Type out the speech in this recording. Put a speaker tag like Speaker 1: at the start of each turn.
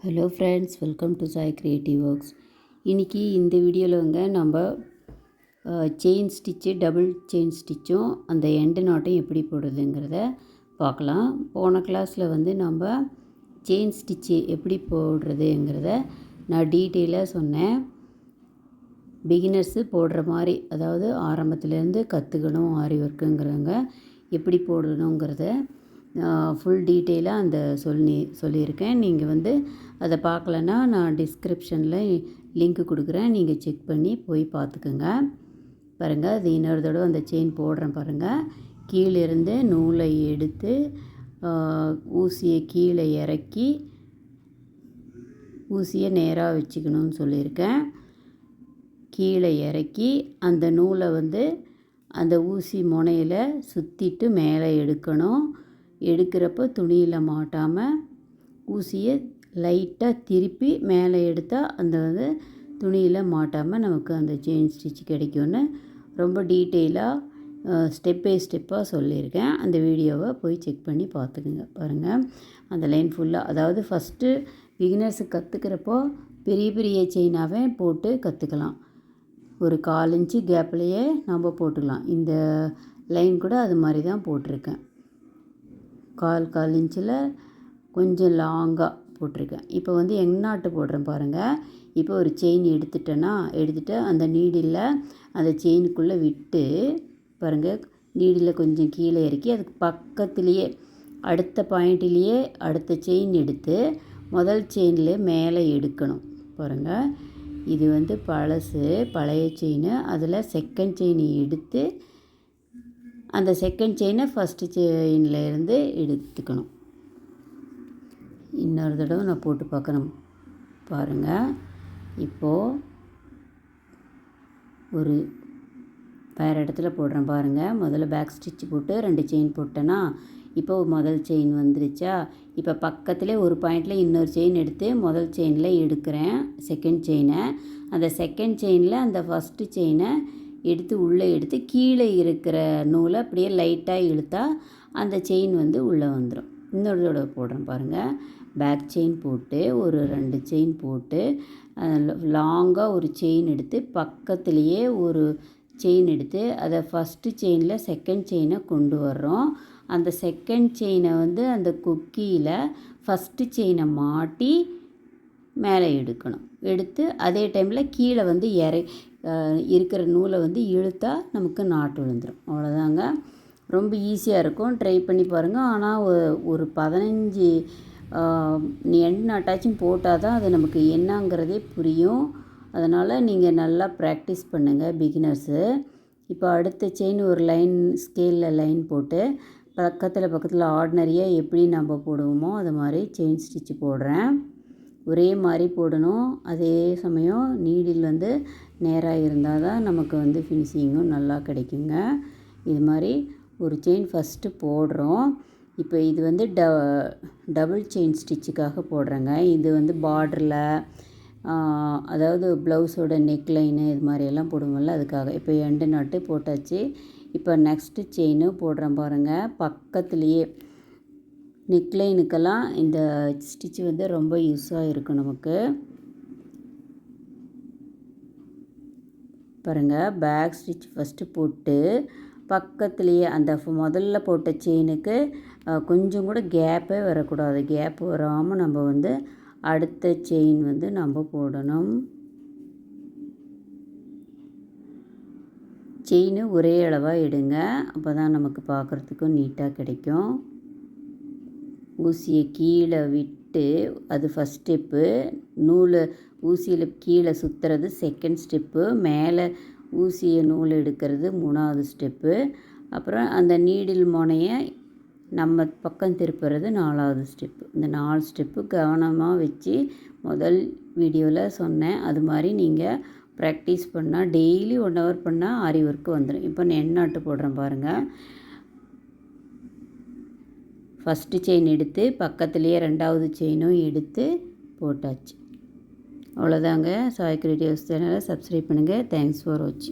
Speaker 1: Hello friends, welcome to Sai creative works. இன்றைக்கி இந்த வீடியோவில் நம்ம செயின் ஸ்டிச்சு, டபுள் செயின் ஸ்டிச்சும் அந்த எண்டு நாட்டும் எப்படி போடுறதுங்கிறத பார்க்கலாம். போன கிளாஸில் நம்ம செயின் ஸ்டிச்சு எப்படி போடுறதுங்கிறத நான் டீட்டெயிலாக சொன்னேன். பிகினர்ஸு போடுற மாதிரி, அதாவது ஆரம்பத்துலேருந்து கற்றுக்கணும் ஆரி ஒர்க்குங்கிறவங்க எப்படி போடணுங்கிறத ஃபுல் டீட்டெயிலாக அந்த சொல்லியிருக்கேன். நீங்கள் அதை பார்க்கலன்னா நான் டிஸ்கிரிப்ஷனில் லிங்க் கொடுக்குறேன், நீங்கள் செக் பண்ணி போய் பார்த்துக்குங்க. பாருங்கள், அது இன்னொரு தடவை அந்த செயின் போடுறேன் பாருங்கள். கீழிருந்து நூலை எடுத்து ஊசியை கீழே இறக்கி ஊசியை நேராக வச்சுக்கணும்னு சொல்லியிருக்கேன். கீழே இறக்கி அந்த நூலை அந்த ஊசி முனையில் சுற்றிட்டு மேலே எடுக்கணும். எடுக்கிறப்போ துணியில் மாட்டாமல் ஊசியை லைட்டாக திருப்பி மேலே எடுத்தால் அந்த துணியில் மாட்டாமல் நமக்கு அந்த செயின் ஸ்டிச் கிடைக்கும்னு ரொம்ப டீட்டெயிலாக ஸ்டெப் பை ஸ்டெப்பாக சொல்லியிருக்கேன். அந்த வீடியோவை போய் செக் பண்ணி பார்த்துக்குங்க. பாருங்கள், அந்த லைன் ஃபுல்லாக, அதாவது ஃபஸ்ட்டு பிகினர்ஸு கற்றுக்கிறப்போ பெரிய பெரிய செயினாகவே போட்டு கற்றுக்கலாம். ஒரு 1/4 இன்ச்சு கேப்லேயே நம்ம போட்டுக்கலாம். இந்த லைன் கூட அது மாதிரி தான் போட்டிருக்கேன். 1/4 இன்ச்சில் கொஞ்சம் லாங்காக போட்டிருக்கேன். இப்போ எண்ணாட்டு போடுறேன் பாருங்கள். இப்போ ஒரு செயின் எடுத்துகிட்டு அந்த நீடில் அந்த செயினுக்குள்ளே விட்டு பாருங்கள், நீடில் கொஞ்சம் கீழே இறக்கி அதுக்கு பக்கத்துலேயே அடுத்த பாயிண்ட்லேயே அடுத்த செயின் எடுத்து முதல் செயினில் மேலே எடுக்கணும். பாருங்கள், இது பழைய செயின். அதில் செகண்ட் செயின் எடுத்து அந்த செகண்ட் செயினை ஃபஸ்ட்டு செயினில் இருந்து எடுத்துக்கணும். இன்னொரு தடவை நான் போட்டு பார்க்குறேன் பாருங்கள். இப்போது ஒரு வேறு இடத்துல போடுறேன் பாருங்கள். முதல்ல பேக் ஸ்டிச் போட்டு 2 செயின் போட்டேன்னா இப்போ முதல் செயின் வந்துருச்சா. இப்போ பக்கத்துலேயே ஒரு பாயிண்டில் இன்னொரு செயின் எடுத்து முதல் செயினில் எடுக்கிறேன் செகண்ட் செயினை. அந்த செகண்ட் செயினில் அந்த ஃபஸ்ட்டு செயினை எடுத்து உள்ளே எடுத்து கீழே இருக்கிற நூலை அப்படியே லைட்டாக இழுத்தா அந்த செயின் உள்ளே வந்துடும். இன்னொரு தடவை போடுறேன் பாருங்கள். பேக் செயின் போட்டு ஒரு 2 செயின் போட்டு லாங்காக ஒரு செயின் எடுத்து பக்கத்துலேயே ஒரு செயின் எடுத்து அதை ஃபஸ்ட்டு செயினில் செகண்ட் செயினை கொண்டு வர்றோம். அந்த செகண்ட் செயினை அந்த கொக்கியில் ஃபஸ்ட்டு செயினை மாட்டி மேலே எடுக்கணும். எடுத்து அதே டைமில் கீழே இருக்கிற நூலை இழுத்தா நமக்கு நாட்டு விழுந்துடும். அவ்வளோதாங்க, ரொம்ப ஈஸியாக இருக்கும். ட்ரை பண்ணி பாருங்கள். ஆனால் ஒரு 15 எண்டு நாட்டாச்சும் போட்டால் தான் அது நமக்கு என்னங்கிறதே புரியும். அதனால் நீங்கள் நல்லா ப்ராக்டிஸ் பண்ணுங்கள் பிகினர்ஸு. இப்போ அடுத்த செயின் ஒரு லைன் ஸ்கேலில் லைன் போட்டு பக்கத்தில் ஆர்டினரியாக எப்படி நம்ம போடுவோமோ அது மாதிரி செயின் ஸ்டிச்சு போடுறேன். ஒரே மாதிரி போடணும். அதே சமயம் நீடில் நேராக இருந்தால் தான் நமக்கு ஃபினிஷிங்கும் நல்லா கிடைக்குங்க. இது மாதிரி ஒரு செயின் ஃபஸ்ட்டு போடுறோம். இப்போ இது டபுள் செயின் ஸ்டிச்சுக்காக போடுறேங்க. இது பார்டரில், அதாவது ப்ளவுஸோட நெக்லைனு இது மாதிரியெல்லாம் போடுவோம்ல, அதுக்காக. இப்போ எண்டு நாட்டு போட்டாச்சு. இப்போ நெக்ஸ்ட்டு செயினும் போடுறேன் பாருங்கள். பக்கத்துலேயே நெக்லைனுக்கெல்லாம் இந்த ஸ்டிச்சு ரொம்ப யூஸாக இருக்கும் நமக்கு. பாருங்கள், பேக் ஸ்டிச் ஃபஸ்ட்டு போட்டு பக்கத்துலேயே அந்த முதல்ல போட்ட செயினுக்கு கொஞ்சம் கூட கேப்பே வரக்கூடாது. கேப் வராமல் நம்ம அடுத்த செயின் நம்ம போடணும். செயின் ஒரே அளவாக எடுங்க, அப்போ தான் நமக்கு பார்க்குறதுக்கும் நீட்டாக கிடைக்கும். ஊசியை கீழே விட்டு அது ஃபஸ்ட் ஸ்டெப்பு. ஊசியில் கீழே சுற்றுறது செகண்ட் ஸ்டெப்பு. மேலே ஊசியை நூல் எடுக்கிறது 3வது ஸ்டெப்பு. அப்புறம் அந்த நீடில் முனையை நம்ம பக்கம் திருப்புறது 4வது ஸ்டெப்பு. இந்த 4 ஸ்டெப்பு கவனமாக வச்சு முதல் வீடியோவில் சொன்னேன். அது மாதிரி நீங்கள் ப்ராக்டிஸ் பண்ணால் டெய்லி 1 hour பண்ணால் ஆரி ஒர்க்கு வந்துடும். இப்போ நான் எண்ணாட்டு போடுறேன் பாருங்கள். ஃபஸ்ட்டு செயின் எடுத்து பக்கத்துலேயே 2வது செயினும் எடுத்து போட்டாச்சு. அவ்வளோதாங்க. சாய் கிரியேட்டிவ்ஸ் சேனலை சப்ஸ்கிரைப் பண்ணுங்கள். தேங்க்ஸ் ஃபார் வாட்சிங்.